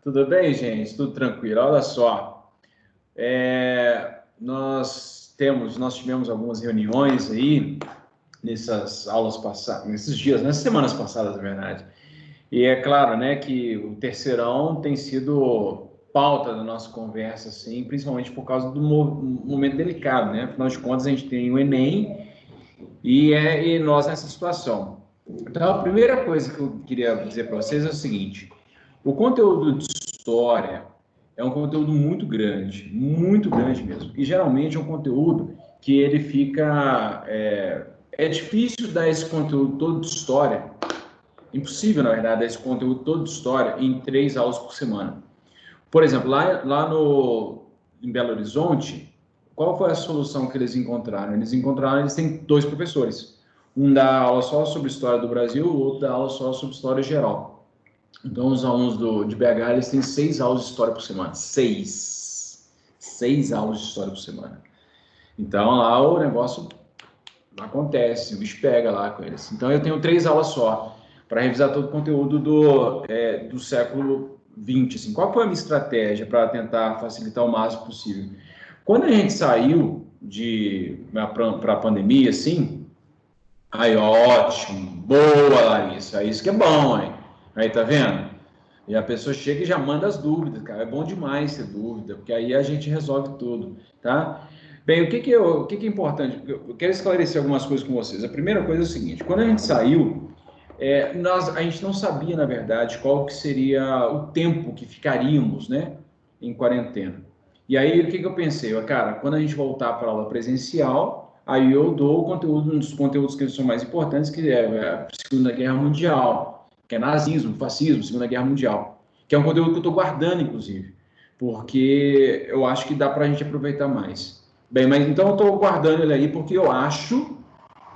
Tudo bem, gente? Tudo tranquilo. Olha só, nós tivemos algumas reuniões aí nessas aulas passadas, nesses dias, nessas semanas passadas, na verdade. E é claro, né, que o terceirão tem sido pauta da nossa conversa, assim, principalmente por causa do momento delicado, né? Afinal de contas, a gente tem o Enem e nós nessa situação. Então, a primeira coisa que eu queria dizer para vocês é o seguinte: o conteúdo de história é um conteúdo muito grande mesmo. E geralmente é um conteúdo que ele fica. É difícil dar esse conteúdo todo de história, impossível, na verdade, dar esse conteúdo todo de história em 3 aulas por semana. Por exemplo, em Belo Horizonte, qual foi a solução que eles encontraram? Eles têm 2 professores. Um dá aula só sobre história do Brasil, o outro dá aula só sobre história geral. Então, os alunos de BH, eles têm 6 aulas de história por semana. 6 aulas de história por semana. Então, lá o negócio acontece, o bicho pega lá com eles. Então, eu tenho 3 aulas só, para revisar todo o conteúdo do século XX. Assim. Qual foi a minha estratégia para tentar facilitar o máximo possível? Quando a gente saiu para a pandemia, assim, aí ótimo, boa, Larissa, isso que é bom, hein? Aí, tá vendo? E a pessoa chega e já manda as dúvidas, cara. É bom demais ter dúvida, porque aí a gente resolve tudo, tá? Bem, o que é importante? Eu quero esclarecer algumas coisas com vocês. A primeira coisa é o seguinte: quando a gente saiu, a gente não sabia, na verdade, qual que seria o tempo que ficaríamos, né, em quarentena. E aí, o que eu pensei? Cara, quando a gente voltar para a aula presencial, aí eu dou o conteúdo, um dos conteúdos que são mais importantes, que é a Segunda Guerra Mundial, que é nazismo, fascismo, Segunda Guerra Mundial, que é um conteúdo que eu estou guardando, inclusive, porque eu acho que dá para a gente aproveitar mais. Bem, mas então eu estou guardando ele aí porque eu acho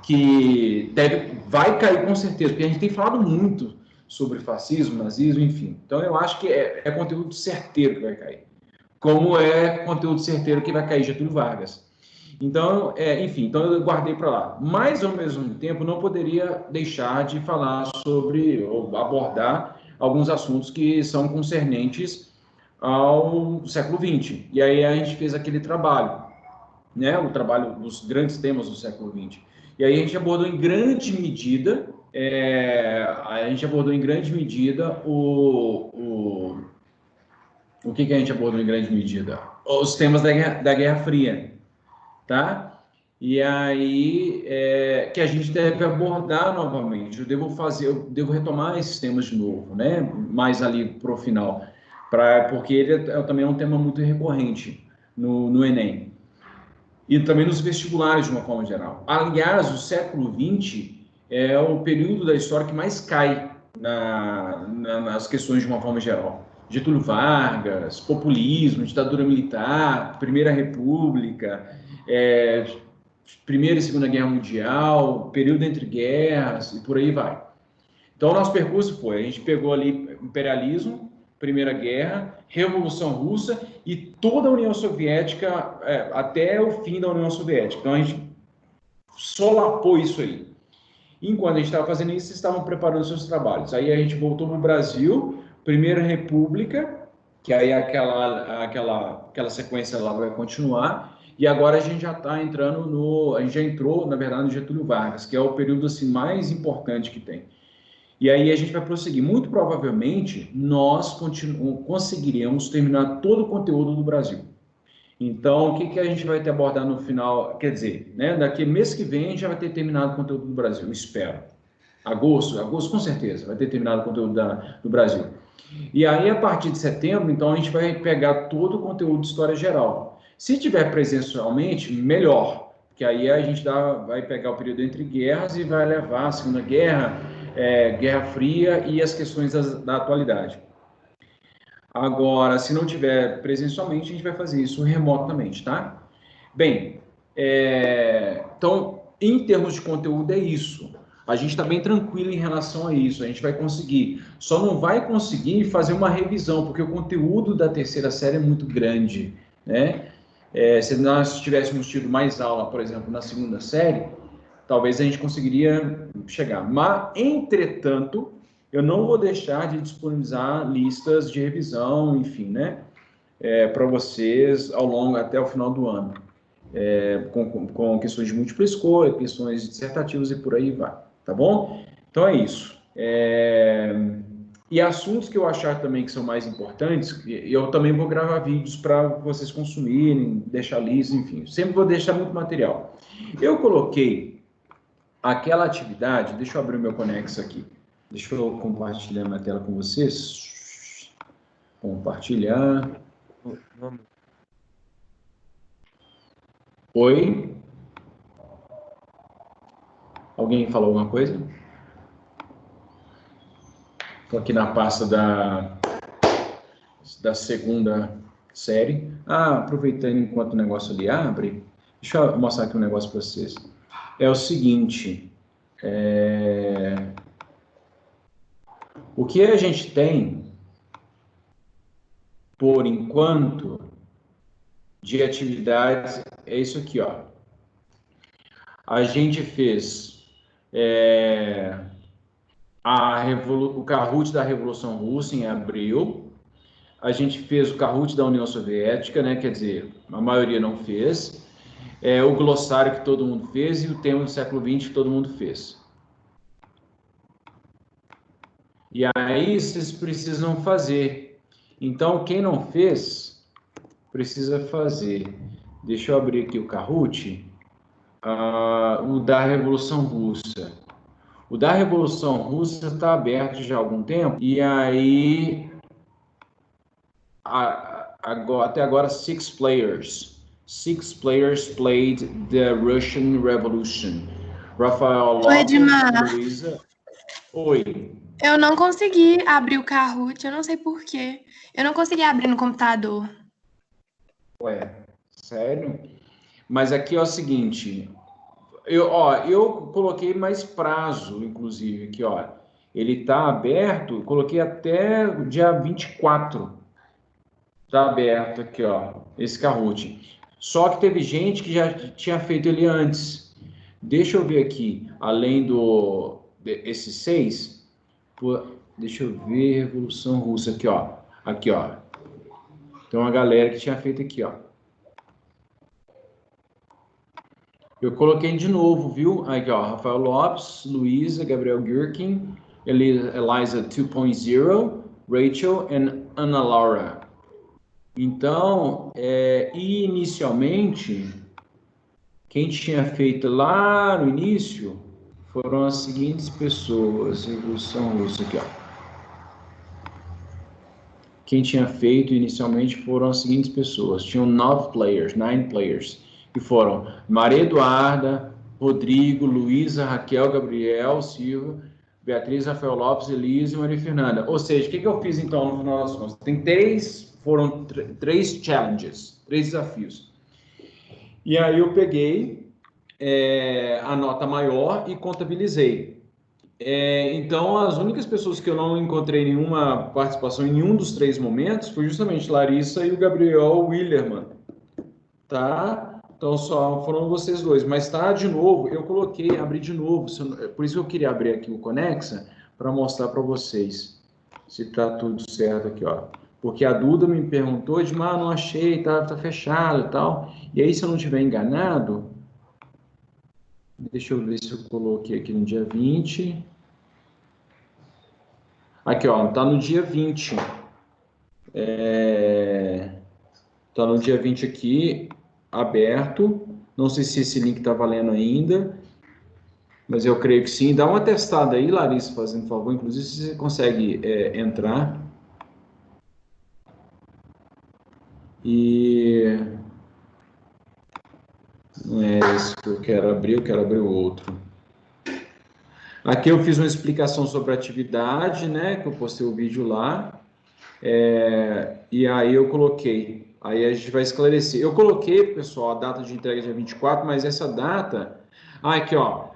que vai cair com certeza, porque a gente tem falado muito sobre fascismo, nazismo, enfim. Então eu acho que é conteúdo certeiro que vai cair, como é conteúdo certeiro que vai cair Getúlio Vargas. Então, enfim, então eu guardei para lá. Mas, ao mesmo tempo, não poderia deixar de falar sobre, ou abordar, alguns assuntos que são concernentes ao século XX. E aí a gente fez aquele trabalho, né? O trabalho dos grandes temas do século XX. E aí a gente abordou em grande medida, o que a gente abordou em grande medida? Os temas da Guerra Fria, tá? E aí que a gente deve abordar novamente. Eu devo retomar esses temas de novo, né? Mais ali para o final, porque ele também é um tema muito recorrente no Enem e também nos vestibulares de uma forma geral. Aliás, o século XX é o período da história que mais cai nas questões de uma forma geral. Getúlio Vargas, populismo, ditadura militar, Primeira República, Primeira e Segunda Guerra Mundial, período entre guerras e por aí vai. Então, o nosso percurso a gente pegou ali imperialismo, Primeira Guerra, Revolução Russa e toda a União Soviética, até o fim da União Soviética. Então, a gente solapou isso aí. Enquanto a gente estava fazendo isso, vocês estavam preparando seus trabalhos. Aí a gente voltou para o Brasil, Primeira República, que aí aquela sequência lá vai continuar, e agora a gente já está entrando a gente já entrou, na verdade, no Getúlio Vargas, que é o período assim, mais importante que tem. E aí a gente vai prosseguir. Muito provavelmente, nós conseguiremos terminar todo o conteúdo do Brasil. Então, o que a gente vai ter abordar no final? Quer dizer, né, daqui mês que vem a gente já vai ter terminado o conteúdo do Brasil, espero. Agosto com certeza, vai ter terminado o conteúdo do Brasil. E aí, a partir de setembro, então, a gente vai pegar todo o conteúdo de história geral. Se tiver presencialmente, melhor, porque aí a gente vai pegar o período entre guerras e vai levar a Segunda Guerra, Guerra Fria e as questões da atualidade. Agora, se não tiver presencialmente, a gente vai fazer isso remotamente, tá? Bem, então, em termos de conteúdo, é isso. A gente está bem tranquilo em relação a isso. A gente vai conseguir. Só não vai conseguir fazer uma revisão, porque o conteúdo da terceira série é muito grande, né? Se nós tivéssemos tido mais aula, por exemplo, na segunda série, talvez a gente conseguiria chegar. Mas, entretanto, eu não vou deixar de disponibilizar listas de revisão, enfim, né? Para vocês ao longo, até o final do ano. Com questões de múltipla escolha, questões dissertativas e por aí vai, tá bom? Então é isso. E assuntos que eu achar também que são mais importantes, eu também vou gravar vídeos para vocês consumirem, deixar lista, enfim, sempre vou deixar muito material. Eu coloquei aquela atividade, deixa eu abrir o meu Connex aqui, deixa eu compartilhar minha tela com vocês. Compartilhar. Vamos. Oi? Alguém falou alguma coisa? Estou aqui na pasta da segunda série. Aproveitando enquanto o negócio ali abre, deixa eu mostrar aqui um negócio para vocês. É o seguinte, o que a gente tem, por enquanto, de atividades, é isso aqui, ó. A gente fez o Kahoot da Revolução Russa em abril. A gente fez o Kahoot da União Soviética, né? Quer dizer, a maioria não fez. O glossário que todo mundo fez e o tema do século XX que todo mundo fez. E aí vocês precisam fazer. Então, quem não fez, precisa fazer. Deixa eu abrir aqui o Kahoot. O da Revolução Russa. O da Revolução Russa está aberto já há algum tempo. E aí, até agora, 6 players. 6 players played the Russian Revolution. Rafael Lopes, Edmar. Luísa. Oi. Eu não consegui abrir o Kahoot, eu não sei por quê. Eu não consegui abrir no computador. Ué, sério? Mas aqui é o seguinte, eu coloquei mais prazo, inclusive, aqui, ó. Ele está aberto, coloquei até o dia 24. Está aberto aqui, ó, esse Kahoot. Só que teve gente que já tinha feito ele antes. Deixa eu ver aqui, além esses 6, deixa eu ver, Revolução Russa, aqui, ó. Aqui, ó. Tem uma galera que tinha feito aqui, ó. Eu coloquei de novo, viu? Aqui, ó, Rafael Lopes, Luísa, Gabriel Gurkin, Eliza 2.0, Rachel e Ana Laura. Então, inicialmente, quem tinha feito lá no início foram as seguintes pessoas. Revolução Russa, aqui, ó. Quem tinha feito inicialmente foram as seguintes pessoas. Tinham 9 players, que foram Maria Eduarda, Rodrigo, Luísa, Raquel, Gabriel, Silva, Beatriz, Rafael Lopes, Elise e Maria Fernanda. Ou seja, o que eu fiz então no final das contas? Foram 3 challenges, 3 desafios. E aí eu peguei a nota maior e contabilizei. Então, as únicas pessoas que eu não encontrei nenhuma participação em nenhum dos 3 momentos foi justamente Larissa e o Gabriel Willerman, tá? Então, só foram vocês dois. Mas tá, de novo, eu coloquei, abri de novo, por isso que eu queria abrir aqui o Connexa, para mostrar para vocês se tá tudo certo aqui, ó. Porque a Duda me perguntou, Edmar, não achei, tá fechado e tal. E aí, se eu não estiver enganado, deixa eu ver se eu coloquei aqui no dia 20. Aqui, ó, tá no dia 20. Tá no dia 20 aqui, aberto. Não sei se esse link tá valendo ainda, mas eu creio que sim. Dá uma testada aí, Larissa, fazendo favor. Inclusive, se você consegue entrar. E não é esse que eu quero abrir o outro. Aqui eu fiz uma explicação sobre a atividade, né? Que eu postei o vídeo lá. E aí eu coloquei. Aí a gente vai esclarecer. Eu coloquei, pessoal, a data de entrega dia 24, mas essa data... aqui, ó.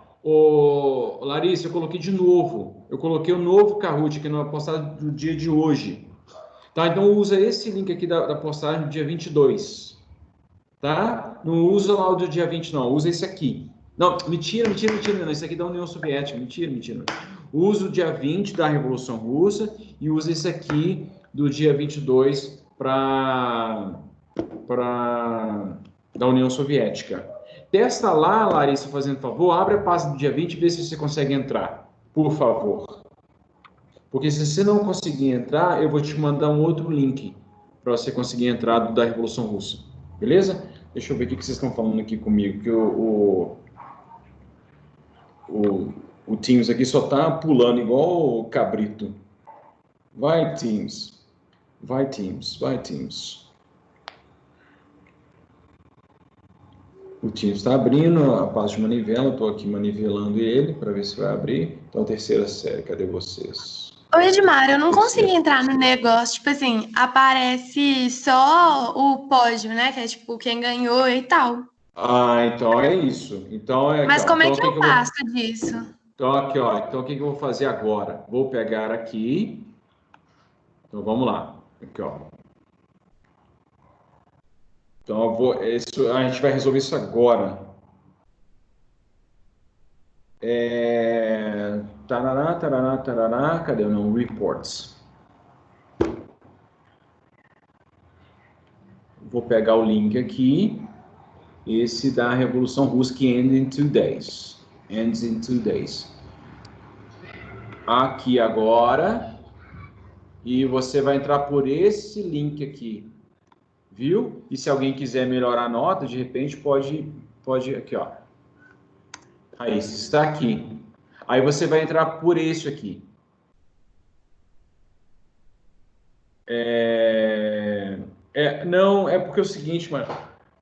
Larissa, eu coloquei de novo. Eu coloquei o novo Kahoot aqui na postagem do dia de hoje. Tá? Então, usa esse link aqui da postagem do dia 22. Tá? Não usa lá o do dia 20, não. Usa esse aqui. Não, mentira. Não, esse aqui é da União Soviética. Mentira. Usa o dia 20 da Revolução Russa e usa esse aqui do dia 22 da União Soviética. Testa lá, Larissa, fazendo favor, abre a página do dia 20 e vê se você consegue entrar, por favor. Porque se você não conseguir entrar, eu vou te mandar um outro link para você conseguir entrar da Revolução Russa. Beleza? Deixa eu ver o que vocês estão falando aqui comigo, que o Teams aqui só tá pulando igual o cabrito. Vai, Teams. Vai, Teams. Vai, Teams. O Teams está abrindo a parte de manivela. Estou aqui manivelando ele para ver se vai abrir. Então, terceira série. Cadê vocês? Oi, Edmar, eu não consegui entrar no negócio. Tipo assim, aparece só o pódio, né? Que é tipo quem ganhou e tal. Ah, então é isso. Então é aqui, Mas ó. como é Então, que eu passo disso? Então, aqui, ó. Então, o que eu vou fazer agora? Vou pegar aqui. Então, vamos lá. Aqui, ó. Então, a gente vai resolver isso agora. Tarará, tarará, tarará. Cadê o nome? Reports. Vou pegar o link aqui. Esse da Revolução Russa que ends in 2 days. Ends in 2 days. Aqui agora. E você vai entrar por esse link aqui. Viu? E se alguém quiser melhorar a nota, de repente pode aqui, ó. Aí, está aqui. Aí você vai entrar por esse aqui. Não, é porque é o seguinte,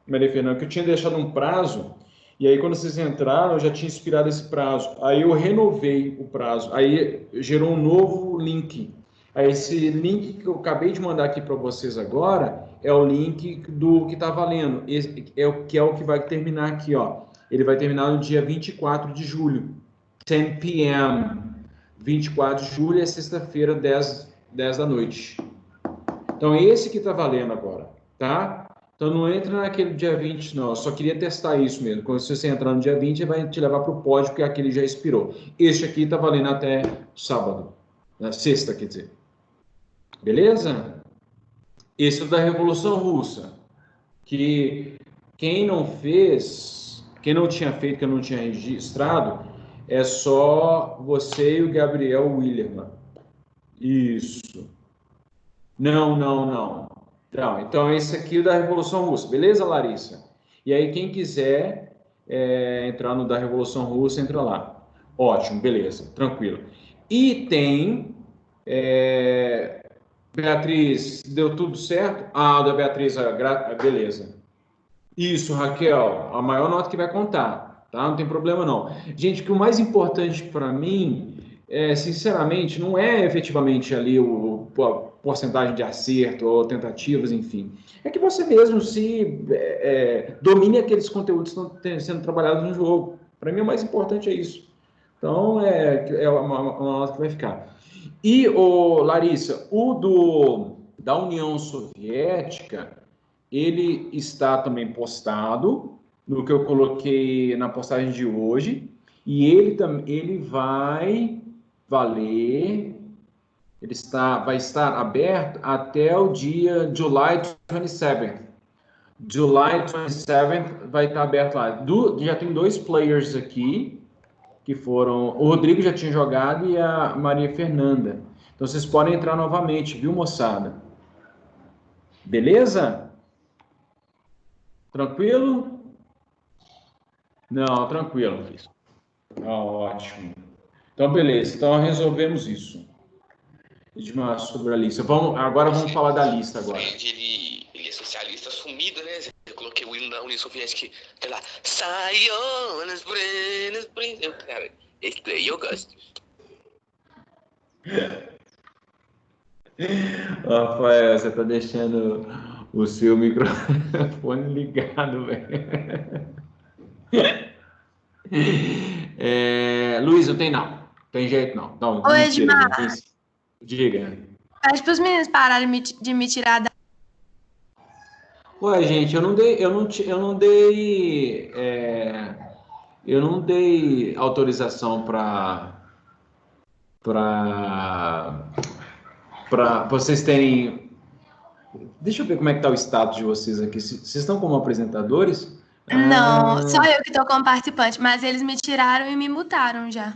Maria Fernanda, que eu tinha deixado um prazo, e aí quando vocês entraram, eu já tinha expirado esse prazo. Aí eu renovei o prazo, aí gerou um novo link. Aí esse link que eu acabei de mandar aqui para vocês agora, é o link do que está valendo. Esse é o que vai terminar aqui, ó. Ele vai terminar no dia 24 de julho, 10 p.m. 24 de julho é sexta-feira, 10 da noite. Então, esse que está valendo agora, tá? Então, não entra naquele dia 20, não. Eu só queria testar isso mesmo. Quando você entrar no dia 20, ele vai te levar para o pódio, porque aquele já expirou. Este aqui está valendo até sábado. Na sexta, quer dizer. Beleza? Esse é o da Revolução Russa. Que quem não fez, quem não tinha feito, que eu não tinha registrado, é só você e o Gabriel Willerman. Isso. Não. Então, esse aqui é da Revolução Russa. Beleza, Larissa? E aí, quem quiser entrar no da Revolução Russa, entra lá. Ótimo, beleza, tranquilo. E tem... Beatriz, deu tudo certo? Ah, da Beatriz, beleza. Isso, Raquel, a maior nota que vai contar, tá? Não tem problema não. Gente, que o mais importante para mim, sinceramente, não é efetivamente ali a porcentagem de acerto ou tentativas, enfim. É que você mesmo domine aqueles conteúdos que estão sendo trabalhados no jogo. Para mim, o mais importante é isso. Então, é uma nota que vai ficar. E, Larissa, da União Soviética, ele está também postado no que eu coloquei na postagem de hoje, e ele vai valer, vai estar aberto até o dia July 27th. July 27th vai estar aberto lá. Já tem 2 players aqui, que foram... O Rodrigo já tinha jogado e a Maria Fernanda. Então, vocês podem entrar novamente, viu, moçada? Beleza? Tranquilo? Não, tranquilo. Ótimo. Então, beleza. Então, resolvemos isso. Edmar, sobre a lista. Agora vamos falar da lista agora. Ele é socialista assumido, né? Eu coloquei o hino da União Soviética, sei lá, saiu nas brenas, cara, esse daí eu gosto. Rafael, você tá deixando o seu microfone ligado, velho. Luiz, não tem não. Tem jeito não. Não, Oi, mentira, Edmar. não tem... Diga. Pede para os meninos pararem de me tirar da... Ué, gente, eu não dei autorização para para vocês terem... Deixa eu ver como é que tá o status de vocês aqui. Vocês estão como apresentadores? Não, só eu que tô como participante, mas eles me tiraram e me mutaram já.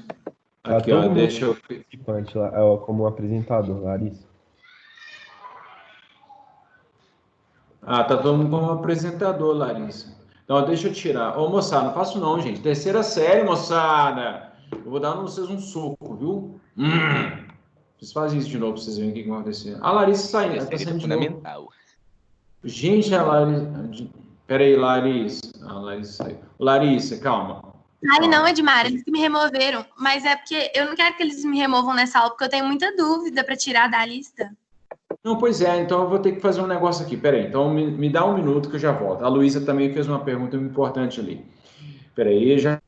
Aqui, ó, deixa eu... Participante lá, ó, como apresentador, Larissa. Ah, tá todo mundo como apresentador, Larissa. Então, deixa eu tirar. Ô, moçada, não faço não, gente. Terceira série, moçada. Eu vou dar em vocês um soco, viu? Vocês fazem isso de novo pra vocês verem o que vai acontecer. A Larissa saindo. Ela tá saindo de novo. Gente, a Larissa... Peraí, Larissa. A Larissa saiu. Larissa, calma. Ai, não, Edmar, eles que me removeram. Mas é porque eu não quero que eles me removam nessa aula, porque eu tenho muita dúvida para tirar da lista. Não, pois é, então eu vou ter que fazer um negócio aqui. Peraí, então me dá um minuto que eu já volto. A Luísa também fez uma pergunta importante ali. Peraí, já...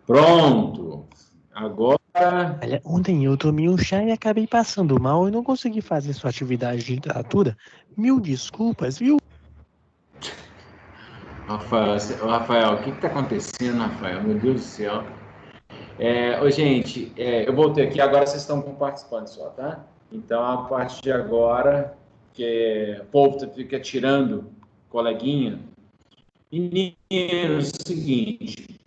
Pronto. Agora... Olha, ontem eu tomei um chá e acabei passando mal e não consegui fazer sua atividade de literatura. Mil desculpas, viu? Rafael, o que está acontecendo, Rafael? Meu Deus do céu. Gente, eu voltei aqui, agora vocês estão com participantes só, tá? Então, a partir de agora, que o povo fica tirando coleguinha. Meninos, seguinte...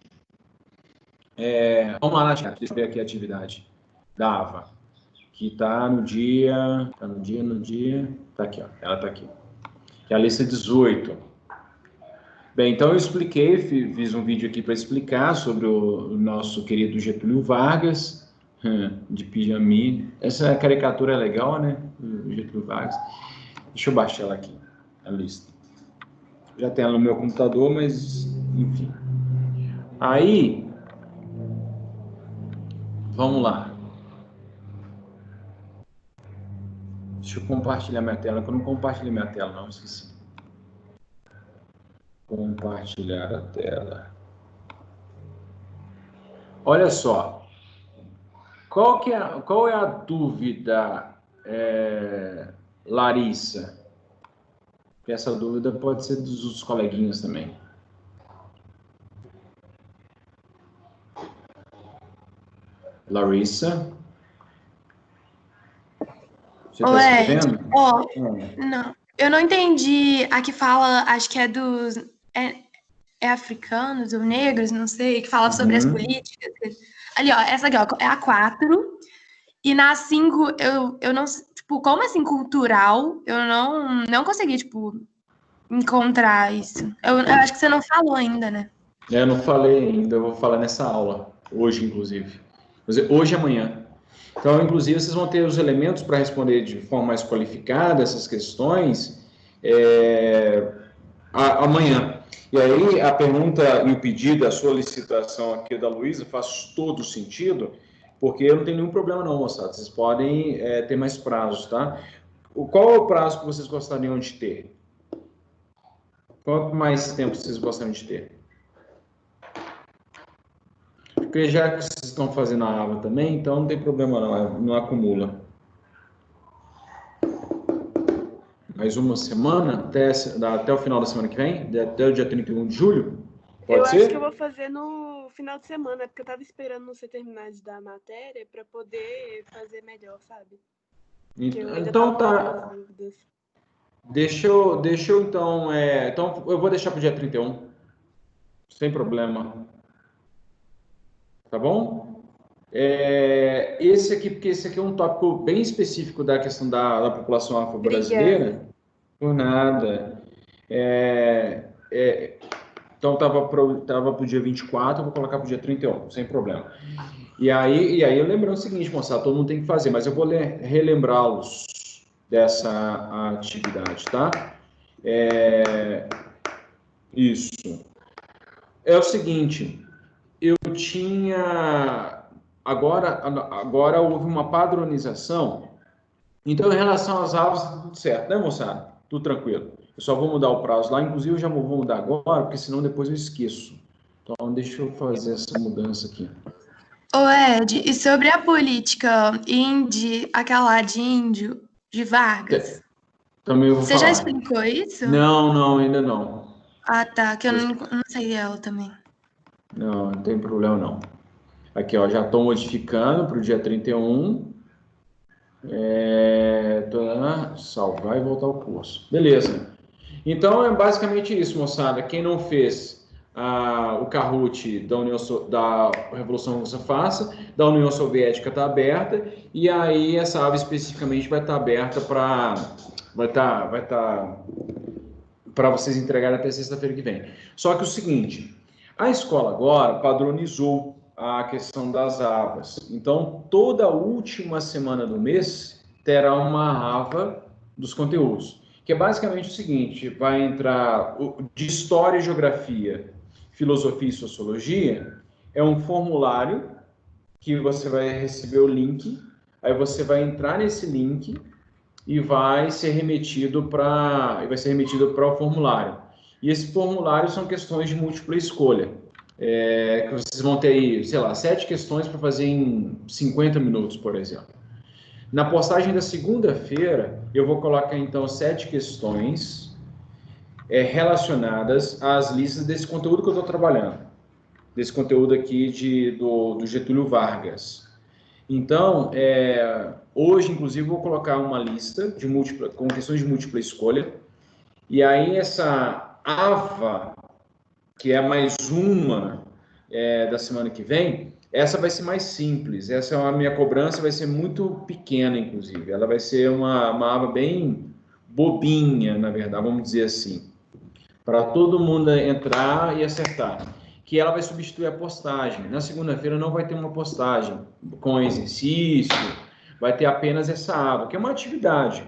vamos lá, deixa eu ver aqui a atividade da Ava, que está no dia... Tá aqui, ó, ela está aqui. Que é a lista 18. Bem, então eu expliquei, fiz um vídeo aqui para explicar sobre o nosso querido Getúlio Vargas, de pijaminha. Essa caricatura é legal, né? O Getúlio Vargas. Deixa eu baixar ela aqui, a lista. Já tem ela no meu computador, mas, enfim. Aí, vamos lá. Deixa eu compartilhar minha tela, que eu não compartilhei minha tela, não, esqueci. Compartilhar a tela. Olha só. Qual é a dúvida, Larissa? Porque essa dúvida pode ser dos outros coleguinhas também. Larissa? Você está escrevendo? Não, eu não entendi. A que fala, acho que é dos... É africanos ou negros, não sei, que fala sobre as políticas. Ali, ó, essa aqui, ó, é a 4. E na 5, eu não... Tipo, como assim, cultural, eu não consegui, tipo, encontrar isso. Eu acho que você não falou ainda, né? Eu não falei ainda, eu vou falar nessa aula. Hoje, inclusive. Hoje e amanhã. Então, inclusive, vocês vão ter os elementos para responder de forma mais qualificada essas questões amanhã. E aí, a pergunta e o pedido, a solicitação aqui da Luísa faz todo sentido, porque eu não tenho nenhum problema não, moçada. Vocês podem ter mais prazos, tá? Qual é o prazo que vocês gostariam de ter? Quanto mais tempo vocês gostariam de ter? Porque já que vocês estão fazendo a aba também, então não tem problema não, não acumula. Mais uma semana, até o final da semana que vem? Até o dia 31 de julho? Pode ser? Eu acho que eu vou fazer no final de semana, porque eu tava esperando você terminar de dar a matéria para poder fazer melhor, sabe? Então tá. Deixa eu então... Então eu vou deixar para o dia 31. Sem problema. Tá bom? Esse aqui, porque esse aqui é um tópico bem específico da questão da população afro-brasileira. Por nada. Então, estava para o dia 24, eu vou colocar para o dia 31, sem problema. E aí eu lembrando o seguinte, moçada, todo mundo tem que fazer, mas eu vou relembrá-los dessa atividade, tá? Isso. É o seguinte, eu tinha... Agora houve uma padronização. Então, em relação às aves, tá tudo certo, né, moçada? Tudo tranquilo. Eu só vou mudar o prazo lá, inclusive eu já vou mudar agora, porque senão depois eu esqueço. Então, deixa eu fazer essa mudança aqui. Ô, Ed, e sobre a política aquela lá de índio, de Vargas? Também eu vou Você falar. já explicou isso? Não, ainda não. Ah, tá, que eu não sei dela também. Não tem problema não. Aqui, ó, já estou modificando para o dia 31. Salvar e voltar ao curso. Beleza. Então, é basicamente isso, moçada. Quem não fez o Kahoot da Revolução Russa, faça. Da União Soviética está aberta. E aí, essa ave especificamente vai estar aberta para... Vai estar para vocês entregarem até sexta-feira que vem. Só que o seguinte, a escola agora padronizou a questão das avas. Então, toda última semana do mês terá uma ava dos conteúdos, que é basicamente o seguinte, vai entrar de História e Geografia, Filosofia e Sociologia, é um formulário que você vai receber o link, aí você vai entrar nesse link e vai ser remetido para o formulário. E esse formulário são questões de múltipla escolha. Que vocês vão ter aí, sei lá, 7 questões para fazer em 50 minutos, por exemplo. Na postagem da segunda-feira, eu vou colocar, então, 7 questões relacionadas às listas desse conteúdo que eu estou trabalhando. Desse conteúdo aqui do Getúlio Vargas. Então, hoje, inclusive, vou colocar uma lista com questões de múltipla escolha. E aí, essa AVA, que é mais uma da semana que vem, essa vai ser mais simples. Essa é a minha cobrança, vai ser muito pequena, inclusive. Ela vai ser uma aba bem bobinha, na verdade, vamos dizer assim, para todo mundo entrar e acertar. Que ela vai substituir a postagem. Na segunda-feira não vai ter uma postagem com exercício, vai ter apenas essa aba, que é uma atividade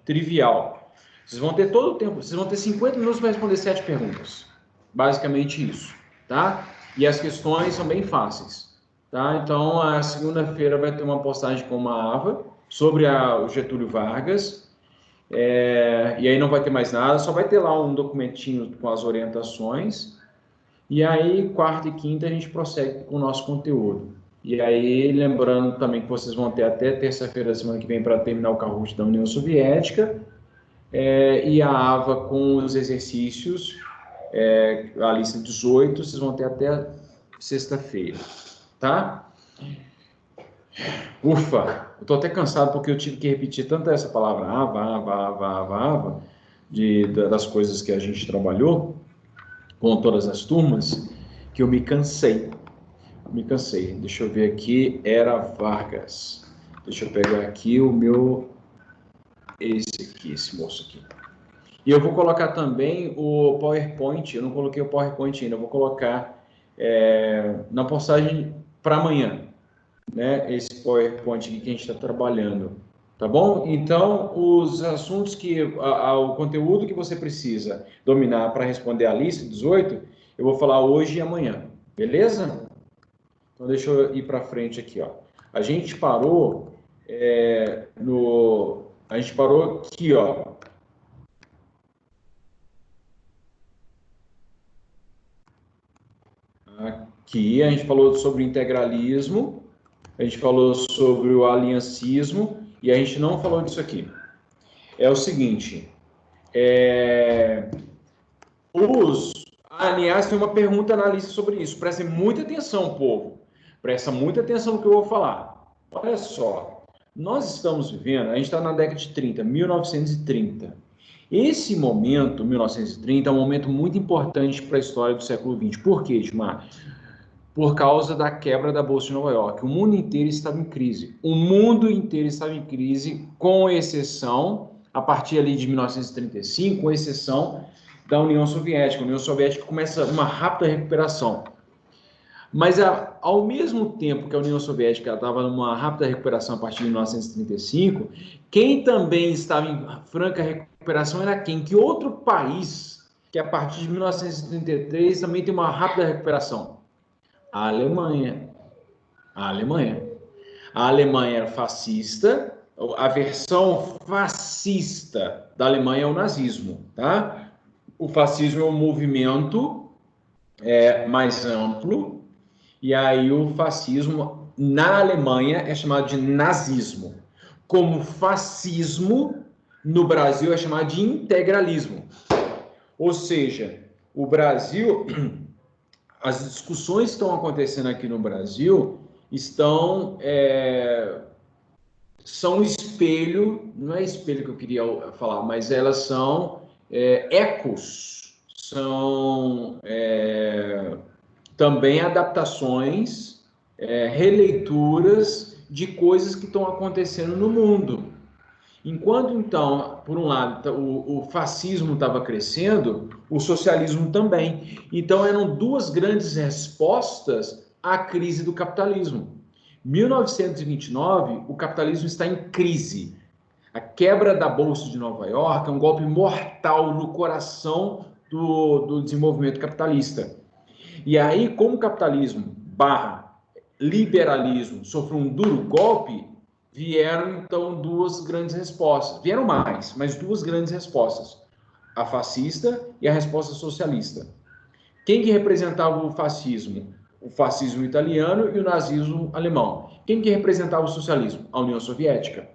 trivial. Vocês vão ter todo o tempo, vocês vão ter 50 minutos para responder 7 perguntas. Basicamente isso, tá? E as questões são bem fáceis, tá? Então, a segunda-feira vai ter uma postagem com uma ava sobre o Getúlio Vargas, e aí não vai ter mais nada, só vai ter lá um documentinho com as orientações, e aí, quarta e quinta, a gente prossegue com o nosso conteúdo. E aí, lembrando também que vocês vão ter até terça-feira da semana que vem para terminar o Kahoot da União Soviética, e a ava com os exercícios, a lista 18, vocês vão ter até sexta-feira, tá? Ufa, eu tô até cansado porque eu tive que repetir tanto essa palavra ava, das coisas que a gente trabalhou com todas as turmas, que eu me cansei. Deixa eu ver aqui, era Vargas. Deixa eu pegar aqui o meu... Esse moço aqui. E eu vou colocar também o PowerPoint, eu não coloquei o PowerPoint ainda, eu vou colocar na postagem para amanhã, né? Esse PowerPoint aqui que a gente está trabalhando, tá bom? Então, os assuntos o conteúdo que você precisa dominar para responder a lista 18, eu vou falar hoje e amanhã, beleza? Então, deixa eu ir para frente aqui, ó. A gente parou aqui, ó. Aqui a gente falou sobre o integralismo, a gente falou sobre o aliancismo e a gente não falou disso aqui. É o seguinte, aliás, tem uma pergunta na lista sobre isso. Prestem muita atenção, povo. Presta muita atenção no que eu vou falar. Olha só, nós estamos vivendo, a gente está na década de 30, 1930. Esse momento, 1930, é um momento muito importante para a história do século XX. Por quê, Edmar? por causa da quebra da Bolsa de Nova York. O mundo inteiro estava em crise. O mundo inteiro estava em crise, com exceção, a partir ali de 1935, com exceção da União Soviética. A União Soviética começa uma rápida recuperação. Mas, ao mesmo tempo que a União Soviética estava numa rápida recuperação a partir de 1935, quem também estava em franca recuperação era quem? Que outro país que a partir de 1933 também tem uma rápida recuperação? A Alemanha. A Alemanha. A Alemanha era fascista, a versão fascista da Alemanha é o nazismo, tá? O fascismo é um movimento mais amplo, e aí o fascismo na Alemanha é chamado de nazismo. Como fascismo no Brasil é chamado de integralismo. Ou seja, o Brasil, as discussões que estão acontecendo aqui no Brasil são espelho, não é espelho que eu queria falar, mas elas são ecos, são também adaptações, releituras de coisas que estão acontecendo no mundo. Enquanto, então, por um lado, o fascismo estava crescendo, o socialismo também. Então, eram duas grandes respostas à crise do capitalismo. 1929, o capitalismo está em crise. A quebra da Bolsa de Nova York é um golpe mortal no coração do desenvolvimento capitalista. E aí, como o capitalismo / liberalismo sofreu um duro golpe, vieram, então, duas grandes respostas. Vieram mais, mas duas grandes respostas. A fascista e a resposta socialista. Quem que representava o fascismo? O fascismo italiano e o nazismo alemão. Quem que representava o socialismo? A União Soviética.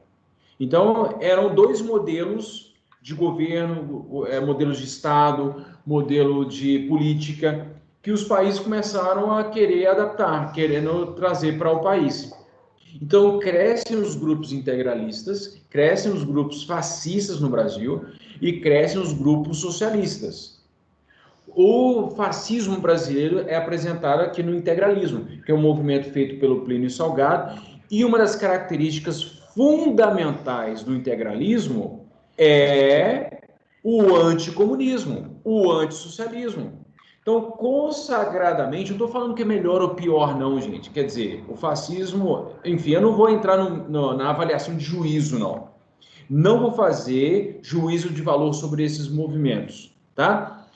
Então, eram dois modelos de governo, modelos de Estado, modelo de política, que os países começaram a querer adaptar, querendo trazer para o país. Então, crescem os grupos integralistas, crescem os grupos fascistas no Brasil e crescem os grupos socialistas. O fascismo brasileiro é apresentado aqui no integralismo, que é um movimento feito pelo Plínio Salgado, e uma das características fundamentais do integralismo é o anticomunismo, o antissocialismo. Então, consagradamente, não estou falando que é melhor ou pior, não, gente. Quer dizer, o fascismo... Enfim, eu não vou entrar na avaliação de juízo, não. Não vou fazer juízo de valor sobre esses movimentos, tá?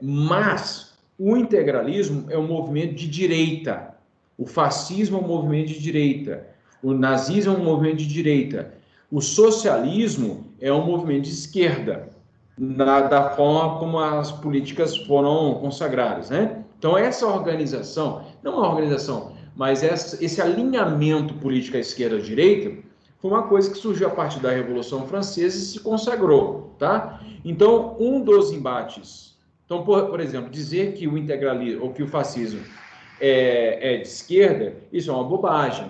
Mas o integralismo é um movimento de direita. O fascismo é um movimento de direita. O nazismo é um movimento de direita. O socialismo é um movimento de esquerda. Da forma como as políticas foram consagradas, né? Então, essa organização, não uma organização, mas esse alinhamento político à esquerda-direita foi uma coisa que surgiu a partir da Revolução Francesa e se consagrou, tá? Então, um dos embates... Então, por exemplo, dizer que o integralismo ou que o fascismo é de esquerda, isso é uma bobagem,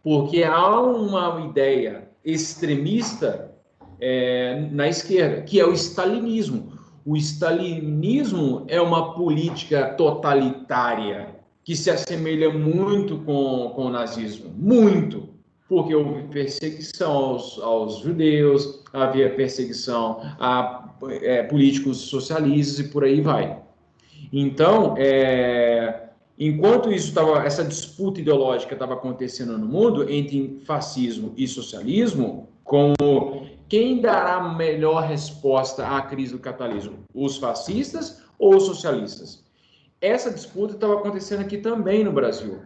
porque há uma ideia extremista na esquerda, que é o stalinismo. O stalinismo é uma política totalitária que se assemelha muito com o nazismo, muito, porque houve perseguição aos judeus, havia perseguição a políticos socialistas e por aí vai. Então, enquanto essa disputa ideológica estava acontecendo no mundo entre fascismo e socialismo, quem dará a melhor resposta à crise do capitalismo? Os fascistas ou os socialistas? Essa disputa estava acontecendo aqui também no Brasil.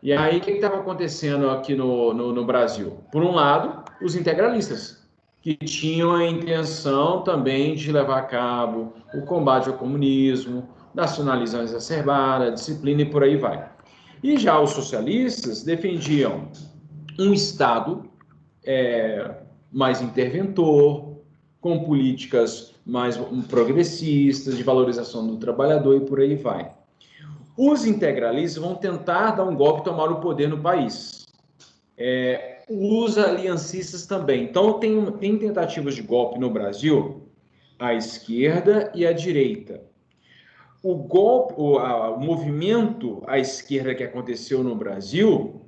E aí, o que estava acontecendo aqui no Brasil? Por um lado, os integralistas, que tinham a intenção também de levar a cabo o combate ao comunismo, nacionalismo exacerbado, disciplina e por aí vai. E já os socialistas defendiam um Estado mais interventor, com políticas mais progressistas, de valorização do trabalhador e por aí vai. Os integralistas vão tentar dar um golpe e tomar o poder no país. Os aliancistas também. Então, tem tentativas de golpe no Brasil, à esquerda e à direita. o golpe, o movimento à esquerda que aconteceu no Brasil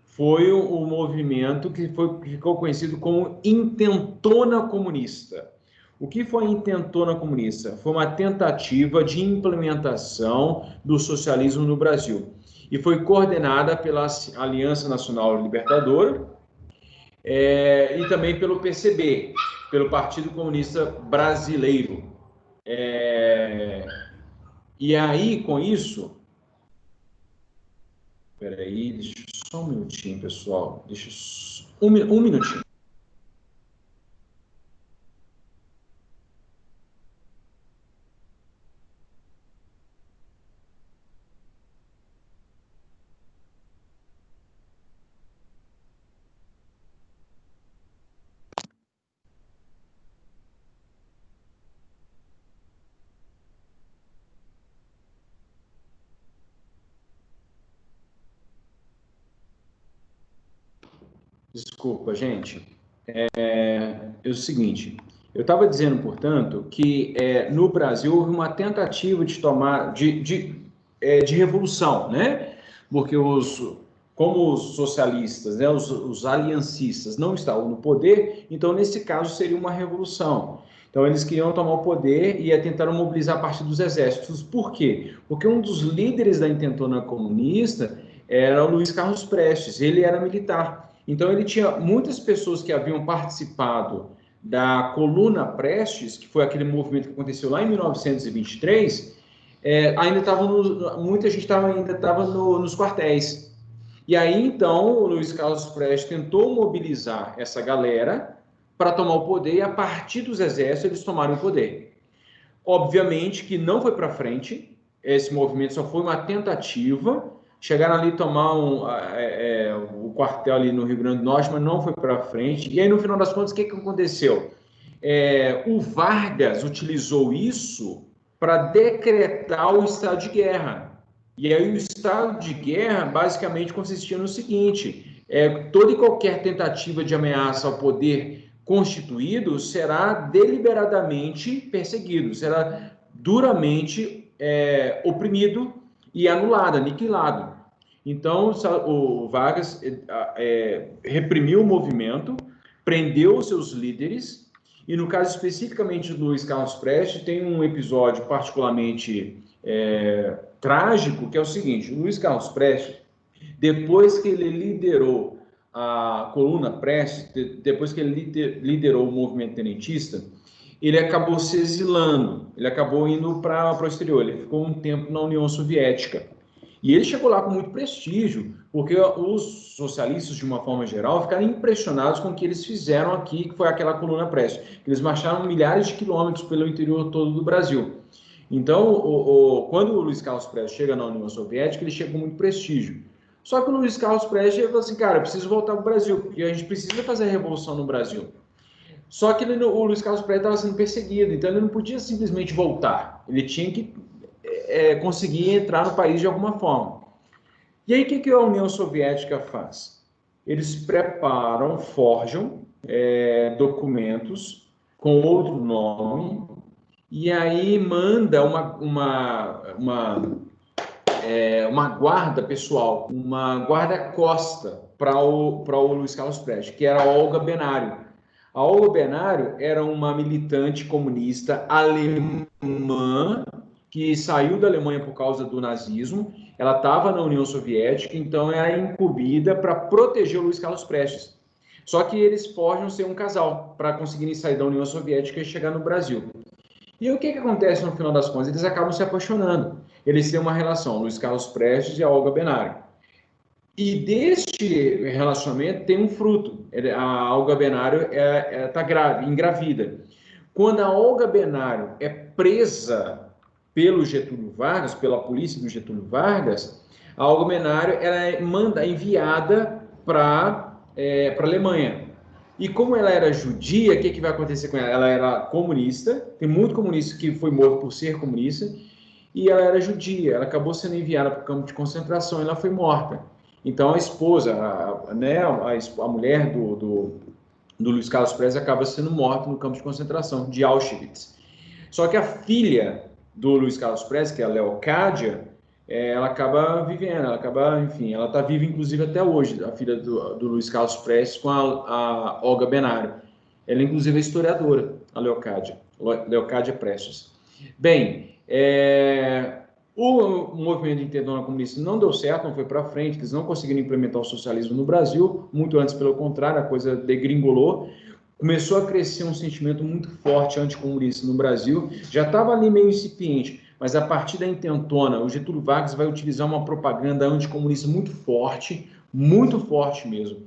foi o movimento que ficou conhecido como Intentona Comunista. O que foi a Intentona Comunista? Foi uma tentativa de implementação do socialismo no Brasil e foi coordenada pela Aliança Nacional Libertadora e também pelo PCB, pelo Partido Comunista Brasileiro. E aí, com isso... Espera aí, deixa só um minutinho, pessoal. Deixa um minutinho. Desculpa, gente. É o seguinte, eu estava dizendo, portanto, que no Brasil houve uma tentativa de tomar, de revolução, né? Porque como os socialistas, né, os aliancistas não estavam no poder, então nesse caso seria uma revolução. Então eles queriam tomar o poder e tentaram mobilizar a parte dos exércitos. Por quê? Porque um dos líderes da Intentona Comunista era o Luiz Carlos Prestes, ele era militar. Então ele tinha muitas pessoas que haviam participado da Coluna Prestes, que foi aquele movimento que aconteceu lá em 1923, ainda estavam, muita gente ainda estava nos quartéis. E aí, então, o Luiz Carlos Prestes tentou mobilizar essa galera para tomar o poder, e a partir dos exércitos eles tomaram o poder. Obviamente que não foi para frente, esse movimento só foi uma tentativa, chegaram ali a tomar o quartel ali no Rio Grande do Norte, mas não foi para frente. E aí, no final das contas, o que aconteceu? O Vargas utilizou isso para decretar o estado de guerra. E aí o estado de guerra basicamente consistia no seguinte: toda e qualquer tentativa de ameaça ao poder constituído será deliberadamente perseguido, será duramente oprimido e anulado, aniquilado. Então o Vargas reprimiu o movimento, prendeu os seus líderes, e no caso especificamente do Luiz Carlos Prestes, tem um episódio particularmente trágico, que é o seguinte: o Luiz Carlos Prestes, depois que ele liderou a Coluna Prestes, depois que ele liderou o movimento tenentista, ele acabou se exilando, ele acabou indo para o exterior, ele ficou um tempo na União Soviética. E ele chegou lá com muito prestígio, porque os socialistas, de uma forma geral, ficaram impressionados com o que eles fizeram aqui, que foi aquela Coluna Prestes. Eles marcharam milhares de quilômetros pelo interior todo do Brasil. Então, quando o Luiz Carlos Prestes chega na União Soviética, ele chega com muito prestígio. Só que o Luiz Carlos Prestes falou assim: cara, eu preciso voltar para o Brasil, porque a gente precisa fazer a revolução no Brasil. Só que o Luiz Carlos Prestes estava sendo perseguido, então ele não podia simplesmente voltar. Ele tinha que conseguir entrar no país de alguma forma. E aí, o que a União Soviética faz? Eles preparam, forjam documentos com outro nome, e aí manda uma guarda pessoal, uma guarda-costa para o Luiz Carlos Prestes, que era a Olga Benário. A Olga Benário era uma militante comunista alemã que saiu da Alemanha por causa do nazismo. Ela estava na União Soviética, então era incumbida para proteger o Luiz Carlos Prestes. Só que eles forjam ser um casal para conseguirem sair da União Soviética e chegar no Brasil. E o que acontece no final das contas? Eles acabam se apaixonando. Eles têm uma relação, Luiz Carlos Prestes e a Olga Benário. E deste relacionamento tem um fruto. A Olga Benário está engravida. Quando a Olga Benário é presa pelo Getúlio Vargas, pela polícia do Getúlio Vargas, a Olga Benário é enviada para a Alemanha. E como ela era judia, o que vai acontecer com ela? Ela era comunista, tem muito comunista que foi morto por ser comunista, e ela era judia, ela acabou sendo enviada para o campo de concentração e ela foi morta. Então a esposa, a mulher do Luiz Carlos Prestes acaba sendo morta no campo de concentração de Auschwitz. Só que a filha do Luiz Carlos Prestes, que é a Leocádia, ela acaba vivendo, enfim, ela está viva, inclusive, até hoje, a filha do Luiz Carlos Prestes com a Olga Benário. Ela, inclusive, é historiadora, a Leocádia Prestes. Bem, o movimento interdona comunista não deu certo, não foi para frente, eles não conseguiram implementar o socialismo no Brasil, muito antes, pelo contrário, a coisa degringolou. Começou a crescer um sentimento muito forte anticomunista no Brasil, já estava ali meio incipiente, mas a partir da intentona, o Getúlio Vargas vai utilizar uma propaganda anticomunista muito forte mesmo.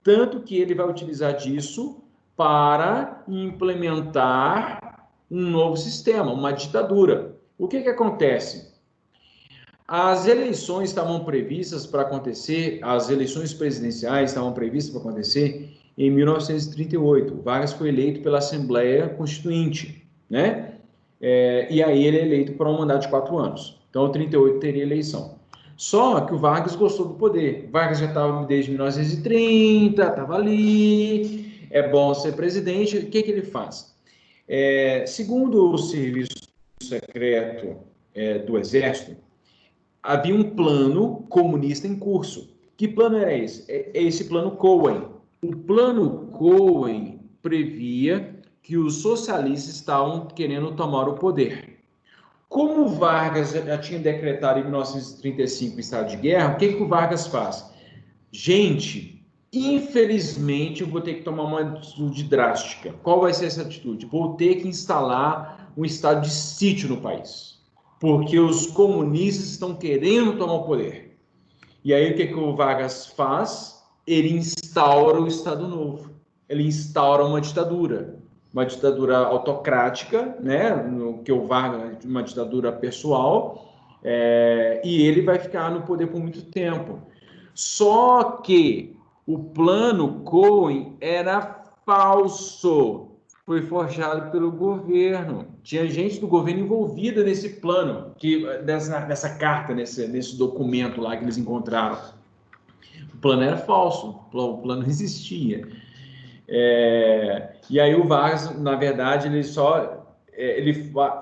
Tanto que ele vai utilizar disso para implementar um novo sistema, uma ditadura. O que acontece? As eleições estavam previstas para acontecer, as eleições presidenciais estavam previstas para acontecer em 1938. Vargas foi eleito pela Assembleia Constituinte, né? E aí ele é eleito para um mandato de 4 anos. Então, em 38 teria eleição. Só que o Vargas gostou do poder. Vargas já estava desde 1930, estava ali, é bom ser presidente. O que ele faz? Segundo o serviço secreto do Exército, havia um plano comunista em curso. Que plano era esse? É esse plano Cohen. O plano Cohen previa que os socialistas estavam querendo tomar o poder. Como o Vargas já tinha decretado em 1935 o estado de guerra, o que o Vargas faz? Gente, infelizmente eu vou ter que tomar uma atitude drástica. Qual vai ser essa atitude? Vou ter que instalar um estado de sítio no país, porque os comunistas estão querendo tomar o poder. E aí o que o Vargas faz? Ele instaura o Estado Novo. Ele instaura uma ditadura autocrática, né? Que o Vargas, uma ditadura pessoal, e ele vai ficar no poder por muito tempo. Só que o plano Cohen era falso. Foi forjado pelo governo. Tinha gente do governo envolvida nesse plano, nessa carta, nesse documento lá que eles encontraram. O plano era falso, o plano não existia. E aí o Vargas, na verdade, ele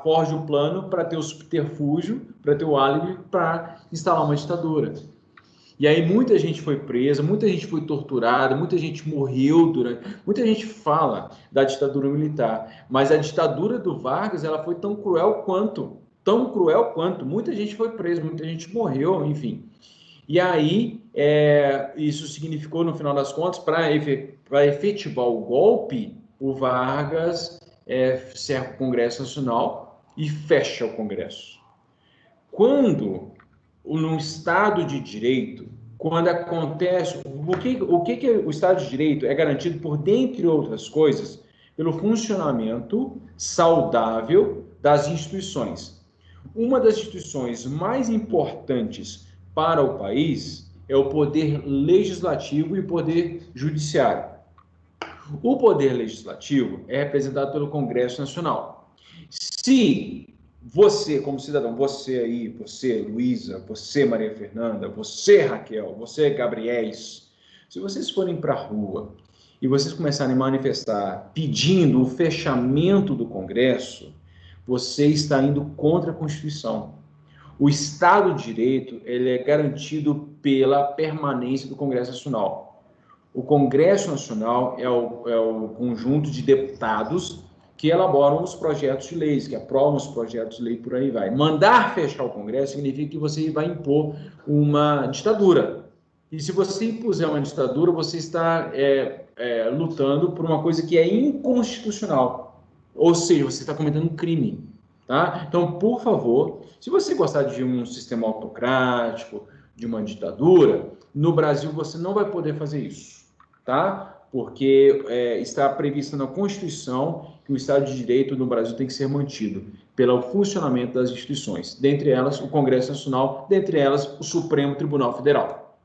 forja o plano para ter o subterfúgio, para ter o álibi, para instalar uma ditadura. E aí muita gente foi presa, muita gente foi torturada, muita gente morreu muita gente fala da ditadura militar, mas a ditadura do Vargas, ela foi tão cruel quanto, muita gente foi presa, muita gente morreu, enfim. E aí, isso significou, no final das contas, para efetivar o golpe, o Vargas cerca o Congresso Nacional e fecha o Congresso. Quando, no Estado de Direito, quando acontece... O que o Estado de Direito é garantido por, dentre outras coisas, pelo funcionamento saudável das instituições. Uma das instituições mais importantes para o país é o poder legislativo e o poder judiciário. O poder legislativo é representado pelo Congresso Nacional. Se você, como cidadão, você aí, você, Luísa, você, Maria Fernanda, você, Raquel, você, Gabriéis, se vocês forem para a rua e vocês começarem a manifestar pedindo o fechamento do Congresso, você está indo contra a Constituição. O Estado de Direito, ele é garantido pela permanência do Congresso Nacional. O Congresso Nacional é o conjunto de deputados que elaboram os projetos de leis, que aprovam os projetos de lei, por aí vai. Mandar fechar o Congresso significa que você vai impor uma ditadura. E se você impuser uma ditadura, você está lutando por uma coisa que é inconstitucional. Ou seja, você está cometendo um crime. Tá? Então, por favor, se você gostar de um sistema autocrático, de uma ditadura, no Brasil você não vai poder fazer isso, tá? Porque está previsto na Constituição que o Estado de Direito no Brasil tem que ser mantido pelo funcionamento das instituições, dentre elas o Congresso Nacional, dentre elas o Supremo Tribunal Federal.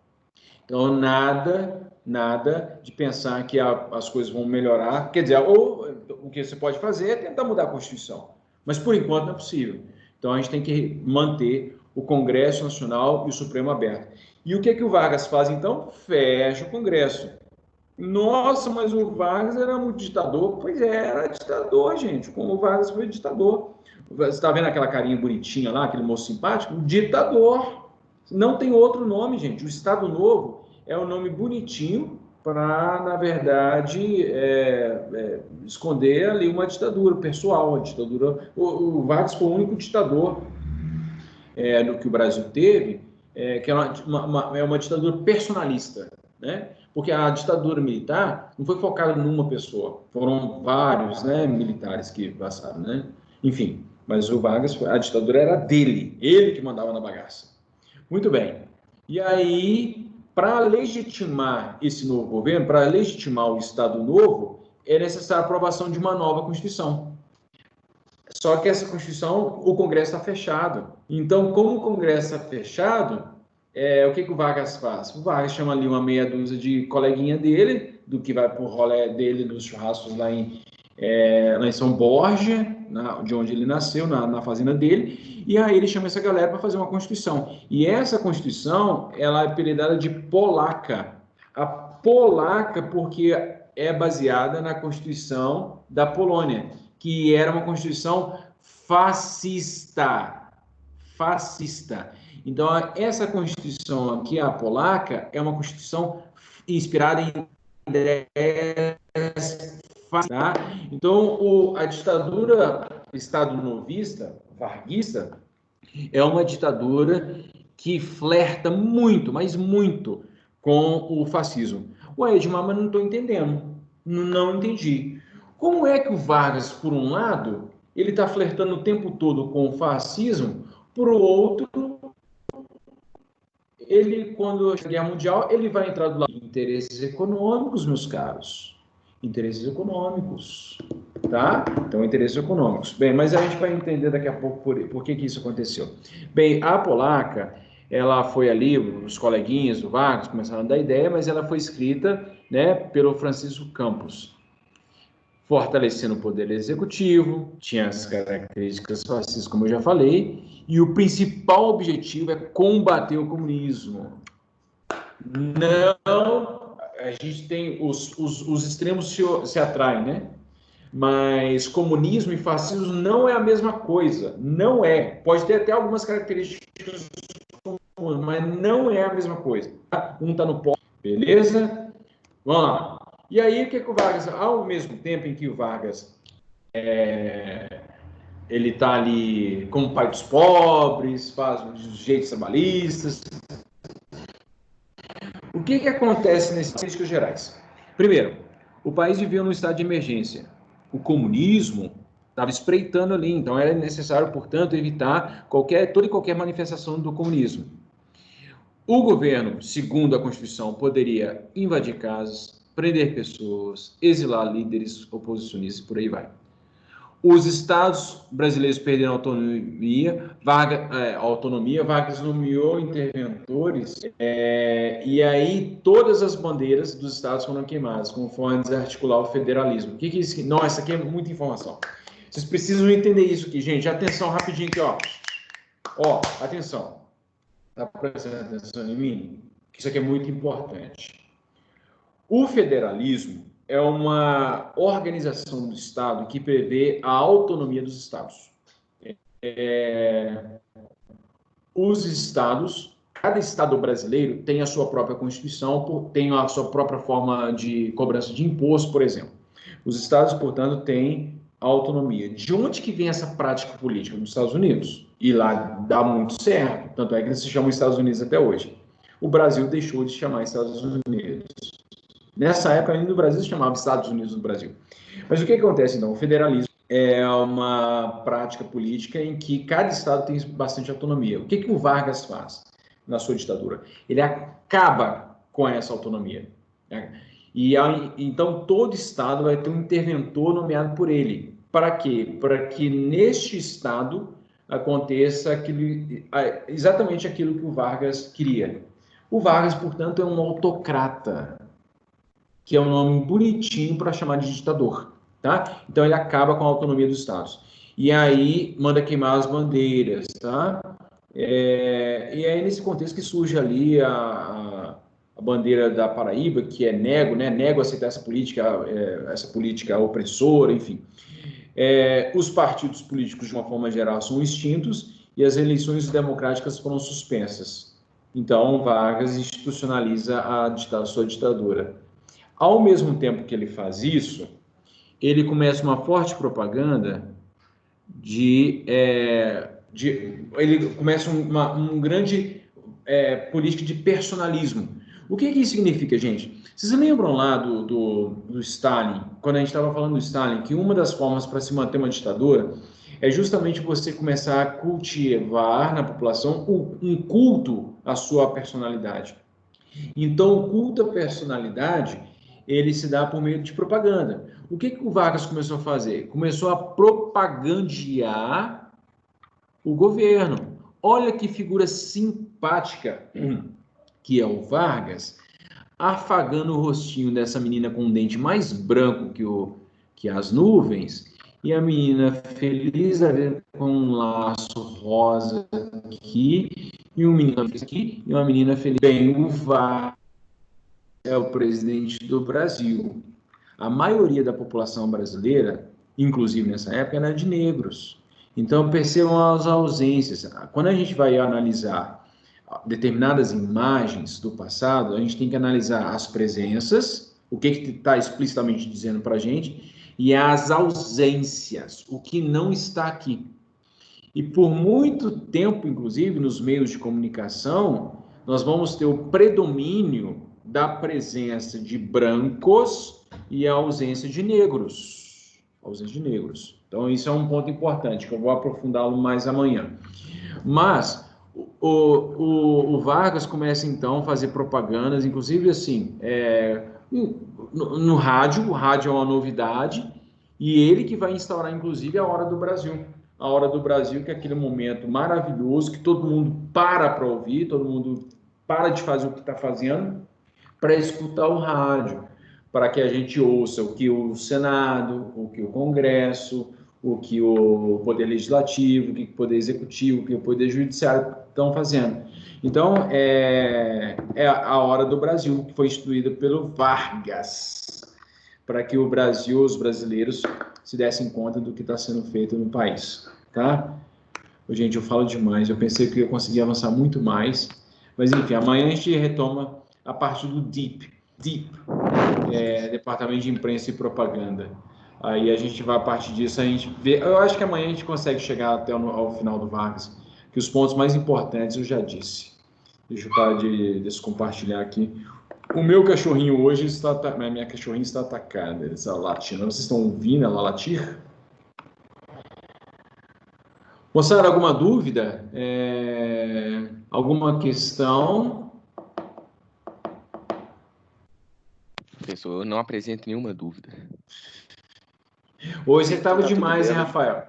Então, nada de pensar que as coisas vão melhorar, quer dizer, ou o que você pode fazer é tentar mudar a Constituição. Mas, por enquanto, não é possível. Então, a gente tem que manter o Congresso Nacional e o Supremo aberto. E o que o Vargas faz, então? Fecha o Congresso. Nossa, mas o Vargas era muito ditador. Pois é, era ditador, gente. Como o Vargas foi ditador. Você está vendo aquela carinha bonitinha lá, aquele moço simpático? Ditador. Não tem outro nome, gente. O Estado Novo é um nome bonitinho para, na verdade, esconder ali uma ditadura pessoal, uma ditadura. O Vargas foi o único ditador do que o Brasil teve, que é uma ditadura personalista, né? Porque a ditadura militar não foi focada numa pessoa, foram vários, né, militares que passaram, né? Enfim, mas o Vargas, a ditadura era dele, ele que mandava na bagaça. Muito bem. E aí, para legitimar esse novo governo, para legitimar o Estado Novo, é necessária a aprovação de uma nova Constituição. Só que essa Constituição, o Congresso está fechado. Então, como o Congresso está fechado, o que o Vargas faz? O Vargas chama ali uma meia dúzia de coleguinha dele, do que vai para o rolê dele nos churrascos lá em São Borja, de onde ele nasceu, na fazenda dele, e aí ele chama essa galera para fazer uma Constituição. E essa Constituição, ela é apelidada de polaca. A polaca porque é baseada na Constituição da Polônia, que era uma Constituição fascista. Então, essa Constituição aqui, a polaca, é uma Constituição inspirada em ideias. Tá? Então, a ditadura estado-novista, varguista, é uma ditadura que flerta muito, mas muito, com o fascismo. Ué, Edmar, mas não estou entendendo. Não entendi. Como é que o Vargas, por um lado, ele está flertando o tempo todo com o fascismo, por outro, ele, quando a Guerra Mundial, ele vai entrar do lado de interesses econômicos, meus caros. Interesses econômicos, tá? Então, interesses econômicos. Bem, mas a gente vai entender daqui a pouco por que isso aconteceu. Bem, a polaca, ela foi ali, os coleguinhas do Vargas começaram a dar ideia, mas ela foi escrita, né, pelo Francisco Campos, fortalecendo o poder executivo, tinha as características fascistas, como eu já falei, e o principal objetivo é combater o comunismo. Não... A gente tem os extremos se atraem, né? Mas comunismo e fascismo não é a mesma coisa. Não é. Pode ter até algumas características comuns, mas não é a mesma coisa. Um está no pó, beleza? Vamos lá. E aí, o que o Vargas... Ao mesmo tempo em que o Vargas ele está ali como pai dos pobres, faz os jeitos trabalhistas... O que acontece nessas políticas gerais? Primeiro, o país vivia num estado de emergência. O comunismo estava espreitando ali, então era necessário, portanto, evitar toda e qualquer manifestação do comunismo. O governo, segundo a Constituição, poderia invadir casas, prender pessoas, exilar líderes oposicionistas e por aí vai. Os estados brasileiros perderam autonomia, Vargas nomeou interventores, e aí todas as bandeiras dos estados foram queimadas, conforme desarticular o federalismo. O que é isso? Não, essa aqui é muita informação. Vocês precisam entender isso aqui, gente. Atenção, rapidinho aqui, ó. Ó, atenção. Tá prestando atenção em mim? Isso aqui é muito importante. O federalismo é uma organização do Estado que prevê a autonomia dos Estados. Os Estados, cada Estado brasileiro tem a sua própria Constituição, tem a sua própria forma de cobrança de imposto, por exemplo. Os Estados, portanto, têm autonomia. De onde que vem essa prática política? Dos Estados Unidos. E lá dá muito certo, tanto é que eles se chamam Estados Unidos até hoje. O Brasil deixou de se chamar Estados Unidos. Nessa época, ainda o Brasil se chamava Estados Unidos do Brasil. Mas o que acontece, então? O federalismo é uma prática política em que cada estado tem bastante autonomia. O que o Vargas faz na sua ditadura? Ele acaba com essa autonomia. Então, todo estado vai ter um interventor nomeado por ele. Para quê? Para que neste estado aconteça exatamente aquilo que o Vargas queria. O Vargas, portanto, é um autocrata, que é um nome bonitinho para chamar de ditador, tá? Então, ele acaba com a autonomia dos estados. E aí, manda queimar as bandeiras, tá? E é nesse contexto que surge ali a bandeira da Paraíba, que é nego, né? Nego aceitar essa política opressora, enfim. Os partidos políticos, de uma forma geral, são extintos e as eleições democráticas foram suspensas. Então, Vargas institucionaliza a sua ditadura. Ao mesmo tempo que ele faz isso, ele começa uma forte propaganda ele começa um grande política de personalismo. O que isso significa, gente? Vocês lembram lá do Stalin, quando a gente estava falando do Stalin, que uma das formas para se manter uma ditadura é justamente você começar a cultivar na população um culto à sua personalidade. Então, o culto à personalidade, ele se dá por meio de propaganda. O que o Vargas começou a fazer? Começou a propagandear o governo. Olha que figura simpática que é o Vargas, afagando o rostinho dessa menina com um dente mais branco que as nuvens, e a menina feliz com um laço rosa aqui, e um menino feliz aqui, e uma menina feliz. Bem, o Vargas é o presidente do Brasil. A maioria da população brasileira, inclusive nessa época, era de negros. Então, percebam as ausências. Quando a gente vai analisar determinadas imagens do passado, a gente tem que analisar as presenças, o que está explicitamente dizendo para a gente, e as ausências, o que não está aqui. E por muito tempo, inclusive, nos meios de comunicação, nós vamos ter o predomínio da presença de brancos e a ausência de negros. Então, isso é um ponto importante, que eu vou aprofundá-lo mais amanhã. Mas o Vargas começa, então, a fazer propagandas, inclusive, assim, no rádio. O rádio é uma novidade, e ele que vai instaurar, inclusive, a Hora do Brasil. A Hora do Brasil, que é aquele momento maravilhoso, que todo mundo para ouvir, todo mundo para de fazer o que está fazendo, para escutar o rádio, para que a gente ouça o que o Senado, o que o Congresso, o que o Poder Legislativo, o que o Poder Executivo, o que o Poder Judiciário estão fazendo. Então, é a Hora do Brasil, que foi instituída pelo Vargas, para que o Brasil, os brasileiros, se dessem conta do que está sendo feito no país, tá? Gente, eu falo demais, eu pensei que eu ia conseguir avançar muito mais, mas enfim, amanhã a gente retoma a parte do DIP, Departamento de Imprensa e Propaganda. Aí a gente vai, a partir disso, a gente vê. Eu acho que amanhã a gente consegue chegar até ao final do Vargas, que os pontos mais importantes eu já disse. Deixa eu parar de descompartilhar aqui. O meu cachorrinho hoje a minha cachorrinha está atacada, ele está latindo. Vocês estão ouvindo ela latir? Moçada, alguma dúvida? Alguma questão? Professor, eu não apresento nenhuma dúvida. Hoje você estava demais, hein, Rafael?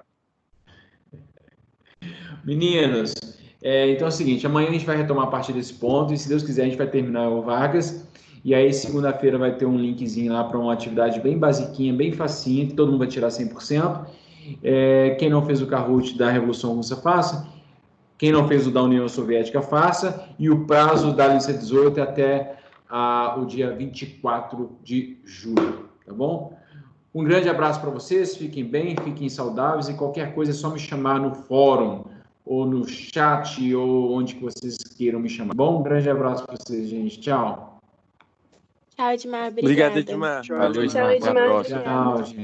Meninos, então é o seguinte, amanhã a gente vai retomar a partir desse ponto, e se Deus quiser a gente vai terminar o Vargas, e aí segunda-feira vai ter um linkzinho lá para uma atividade bem basiquinha, bem facinha, que todo mundo vai tirar 100%. Quem não fez o Kahoot da Revolução Russa, faça. Quem não fez o da União Soviética, faça. E o prazo da lista 18 é até o dia 24 de julho, tá bom? Um grande abraço para vocês, fiquem bem, fiquem saudáveis, e qualquer coisa é só me chamar no fórum, ou no chat, ou onde que vocês queiram me chamar. Bom, um grande abraço para vocês, gente. Tchau. Tchau, Edmar. Obrigado, Obrigada. Edmar. Valeu, Tchau, Edmar. Até a Edmar. próxima. Tchau, gente.